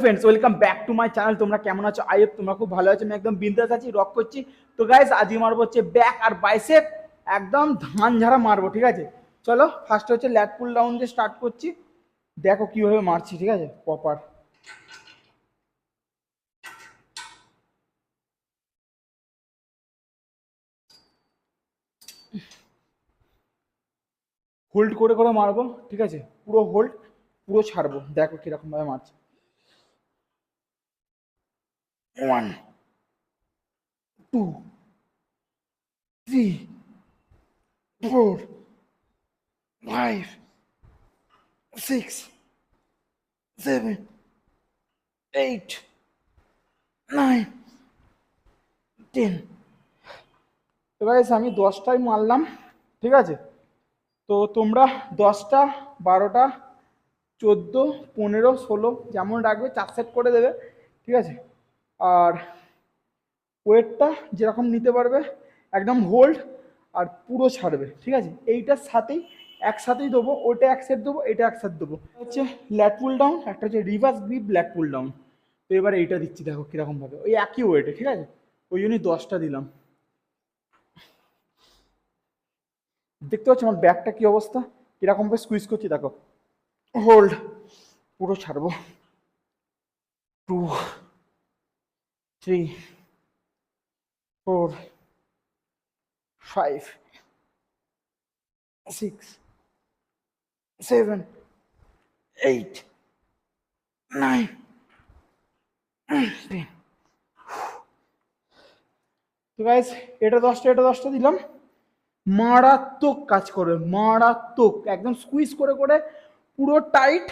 Friends welcome back to my channel. তোমরা কেমন আছো? আই হোপ তোমরা খুব ভালো আছো। আমি একদম বিন্দাস আছি, রক করছি। তো গাইস আজকে মারবো হচ্ছে ব্যাক আর বাইসেপ, একদম ধান ঝাড়া মারবো। ঠিক আছে, চলো ফার্স্ট হচ্ছে ল্যাট পুল ডাউন দিয়ে স্টার্ট করছি। দেখো কিভাবে মারছি, ঠিক আছে প্রপার। হোল্ড করে করে মারবো, ঠিক আছে, পুরো হোল্ড, পুরো ছাড়বো। দেখো কিরকম ভাবে মারছি। 1 2 3 4 5 6 7 8 9 10। তো গাইস আমি 10টাই মারলাম, ঠিক আছে। তো তোমরা 10টা, 12টা, 14, 15, 16 যেমন রাখবে 4 সেট করে দেবে, ঠিক আছে। আর ওয়েটটা যেরকম নিতে পারবে, একদম হোল্ড আর পুরো ছাড়বে, ঠিক আছে। এইটার সাথেই একসাথেই দেবো, ওইটা এক সেট দেবো, এটা এক সেট দেবো। হচ্ছে ল্যাট পুল ডাউন, একটা হচ্ছে reverse grip lat pull down. তো এবার এইটা দিচ্ছি, দেখো কীরকম ভাবে, ওই একই ওয়েটে, ঠিক আছে। ওই জন্যই 10টা দিলাম। দেখতে পাচ্ছ আমার ব্যাকটা কি অবস্থা, কিরকম ভাবে স্কুইজ করছি, দেখো। হোল্ড, পুরো ছাড়বো। 2 3 4 5 6 7 8 9 10। তো গাইস এটা 10টা, এটা 10টা দিলাম। মারাত্মক কাজ করবে, মারাত্মক, একদম স্কুইজ করে করে, পুরো টাইট,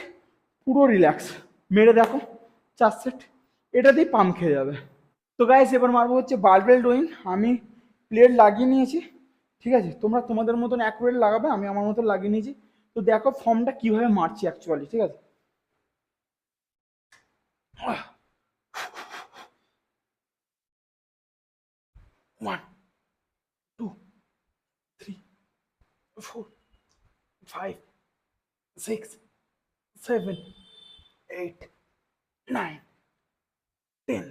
পুরো রিল্যাক্স। মেরে দেখো 4 সেট, এটা দিয়ে পাম্প খেয়ে যাবে। তো গাইস এবার মারবো হচ্ছে বারবেল রোয়িং। আমি প্লেট লাগিয়ে নিয়েছি, ঠিক আছে। তোমরা তোমাদের মতন অ্যাকুরেট লাগাবে, আমি আমার মতন লাগিয়ে নিয়েছি। তো দেখো ফর্মটা কিভাবে মারছি অ্যাকচুয়ালি, ঠিক আছে। 1 2 3 4 5 6 7 8 9 10।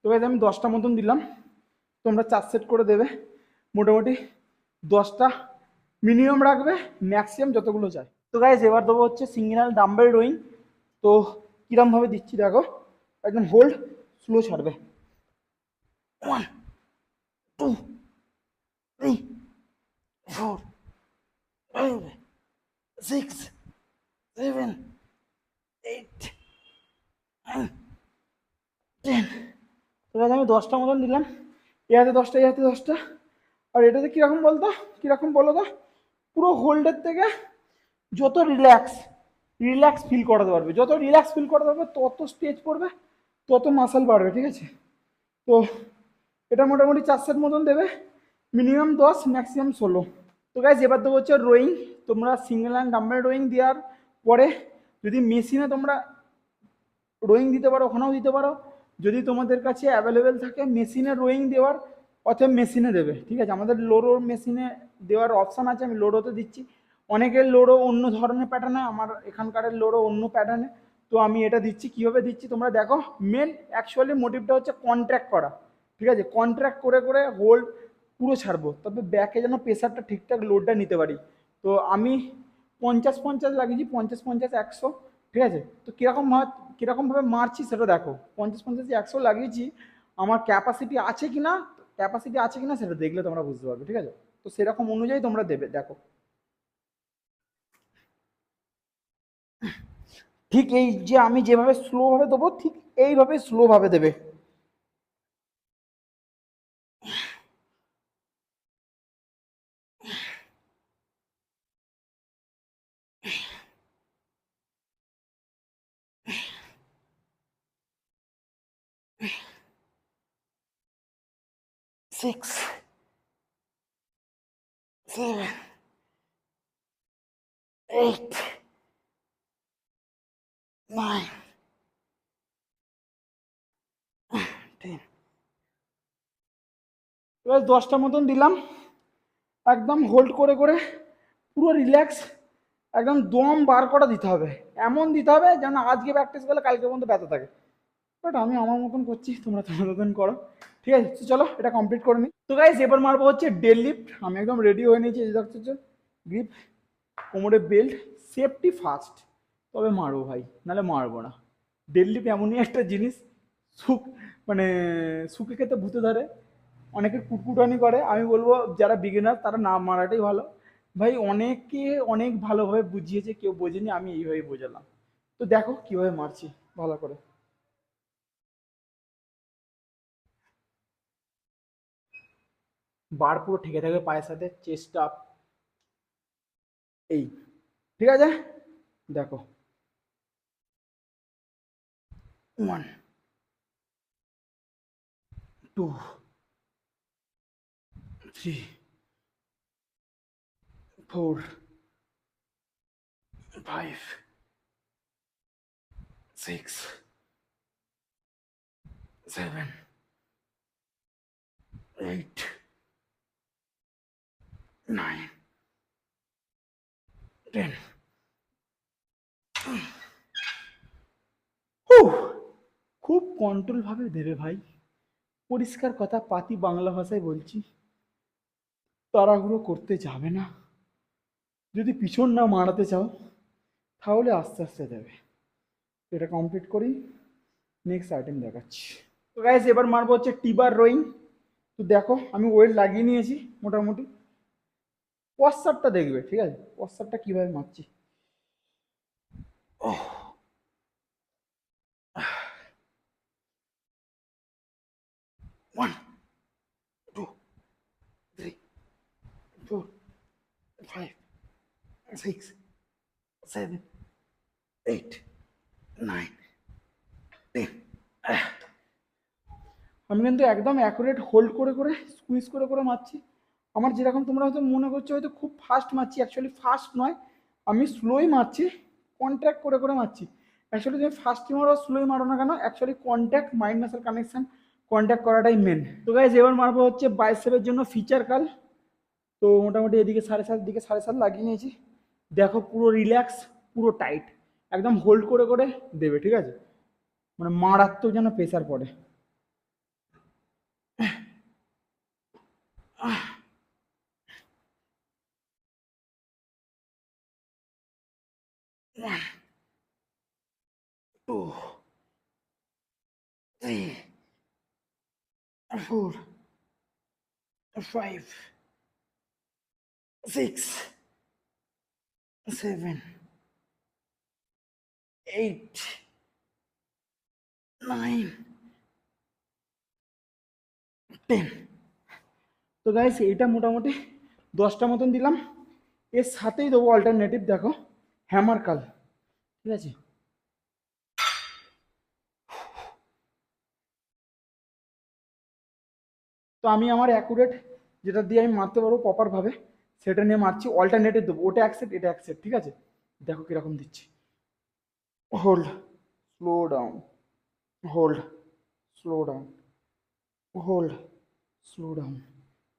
তো গাইস আমি 10টা মতন দিলাম, তোমরা 4 সেট করে দেবে। মোটামুটি 10টা মিনিমাম রাখবে, ম্যাক্সিমাম যতগুলো চাই। তো গাইস এবার দেবো হচ্ছে সিঙ্গেল ডাম্বেল রোয়িং। তো কিরম ভাবে দিচ্ছি দেখো, একদম হোল্ড, স্লো ছাড়বে। 1 2 3 4 5 6 7 8 9 10। তো guys, আমি 10টা মতন দিলাম। এ হাতে 10টা, এ হাতে 10টা। আর এটাতে কিরকম বলতো, কিরকম বলো তো, পুরো হোল্ডের থেকে যত রিল্যাক্স রিল্যাক্স ফিল করাতে পারবে, যত রিল্যাক্স ফিল করাতে পারবে তত স্ট্রেচ করবে, তত মাসল বাড়বে, ঠিক আছে। তো এটা মোটামুটি 4 সেট মতন দেবে, মিনিমাম 10, ম্যাক্সিমাম 16। তো গাইজ এবার দেবো হচ্ছে রোয়িং। তোমরা সিঙ্গেল হ্যান্ড ডাম্বেল রোয়িং দেওয়ার পরে যদি মেশিনে তোমরা রোয়িং দিতে পারো, ওখানেও দিতে পারো। যদি তোমাদের কাছে অ্যাভেলেবেল থাকে মেশিনে রোয়িং দেওয়ার, অথবা মেশিনে দেবে, ঠিক আছে। আমাদের লোডো মেশিনে দেওয়ার অপশান আছে, আমি লোডোতে দিচ্ছি। অনেকের লোডো অন্য ধরনের প্যাটার্নে, আমার এখানকার লোডো অন্য প্যাটার্নে। তো আমি এটা দিচ্ছি, কীভাবে দিচ্ছি তোমরা দেখো। মেন অ্যাকচুয়ালি মোটিভটা হচ্ছে কন্ট্র্যাক্ট করা, ঠিক আছে। কন্ট্র্যাক্ট করে করে হোল্ড পুরো ছাড়বো, তবে ব্যাকে যেন প্রেশারটা ঠিকঠাক লোডটা নিতে পারি। তো আমি 50-50 লাগিয়েছি, 50-50 100, ঠিক আছে। তো কীরকমভাবে মারছি সেটা দেখো। 50-50 100 লাগিয়েছি, আমার ক্যাপাসিটি আছে কিনা সেটা দেখলে তোমরা বুঝতে পারবে, ঠিক আছে। তো সেরকম অনুযায়ী তোমরা দেবে, দেখো। ঠিক এই যে আমি যেভাবে স্লোভাবে দেবো, ঠিক এইভাবে স্লোভাবে দেবে। 6 7 8 9 10। এবার 10টা মতন দিলাম, একদম হোল্ড করে করে পুরো রিল্যাক্স, একদম দম বার করা দিতে হবে, এমন দিতে হবে যেন আজকে প্র্যাকটিস করলে কালকে পর্যন্ত ব্যথা থাকে। বাট আমি আমার মতন করছি, তোমরা তোমার মতন করো। ঠিক আছে, তো চলো এটা কমপ্লিট করে নিই। তো গাইস এবার মারবো হচ্ছে ডেড লিফট। আমি একদম রেডি হয়ে নিয়েছি, এই দেখছো গ্রিপ, কোমরে বেল্ট, সেফটি ফার্স্ট, তবে মারবো ভাই, নাহলে মারবো না। ডেড লিফট এমনই একটা জিনিস, সুখ মানে সুখে খেতে ভূতে ধরে, অনেকে কুটকুটানি করে। আমি বলবো যারা বিগিনার তারা না মারাটাই ভালো। ভাই অনেকে অনেক ভালোভাবে বুঝিয়েছে, কেউ বোঝেনি, আমি এইভাবে বোঝালাম। তো দেখো কিভাবে মারছি ভালো করে। বার পুরো ঠেকে থাকবে পায়ের সাথে, চেস্ট আপ, এই, ঠিক আছে। দেখো, 1 2 3 4 5 6 7 8 9 10। খুব কন্ট্রোল ভাবে দেবে ভাই, পরিষ্কার কথা পাতি বাংলা ভাষায় বলছি, তাড়াহুড়ো করতে যাবে না। যদি পিছন না মারাতে চাও তাহলে আস্তে আস্তে দেবে। এটা কমপ্লিট করি, নেক্সট আইটেম দেখাচ্ছি। তো গাইস এবার মারবো হচ্ছে টিবার রোয়িং। তো দেখো আমি ওয়েট লাগিয়ে নিয়েছি মোটামুটি, পশ্চারটা দেখবে, ঠিক আছে, পশ্চারটা কিভাবে মারছি। One, two, three, four, five, six, seven, eight, nine, ten. আমি কিন্তু একদম অ্যাকুরেট হোল্ড করে করে স্কুইজ করে করে মারছি। আমার যেরকম তোমরা হয়তো মনে করছো হয়তো খুব ফাস্ট মারছি, অ্যাকচুয়ালি ফাস্ট নয়, আমি স্লোই মারছি, কন্ট্যাক্ট করে করে মারছি। অ্যাকচুয়ালি তুমি ফাস্টই মারো স্লোই মারো না কেন, actually contact, mind muscle connection, contact করাটাই মেন। তো গাইজ এবার মারবো হচ্ছে বাইসেপের জন্য ফিচার কাল। তো মোটামুটি এদিকে 7.5, দিকে 7.5 লাগিয়ে নিয়েছি। দেখো পুরো রিল্যাক্স, পুরো টাইট, একদম হোল্ড করে করে দেবে, ঠিক আছে, মানে মারাত্মক যেন প্রেসার পড়ে। 1 2 3 4 5 6 7 8 9 10। তো গাইস এটা মোটামুটি 10টা মতন দিলাম। এর সাথেই দেবো অল্টারনেটিভ, দেখো হ্যামার কাল, ঠিক আছে। তো আমি আমার অ্যাকুরেট যেটা দিয়ে আমি মারতে পারবো প্রপারভাবে সেটা নিয়ে মারছি, অল্টারনেটিভ দেবো, ওটা অ্যাকসেপ্ট এটা অ্যাকসেপ্ট, ঠিক আছে। দেখো কিরকম দিচ্ছি, hold, slow down, hold, slow down, hold, slow down,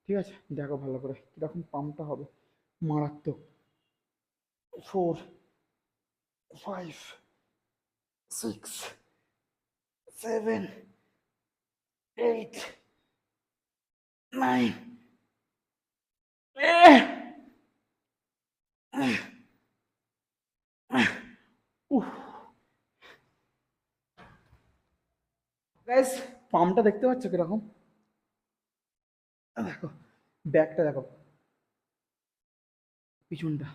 ঠিক আছে। দেখো ভালো করে কিরকম পাম্পটা হবে, মারাত্মক। 4 5 6 7 8 9 উফ। গাইস পাম্পটা দেখতে পাচ্ছ কিরকম, দেখো ব্যাকটা দেখো, পিছনটা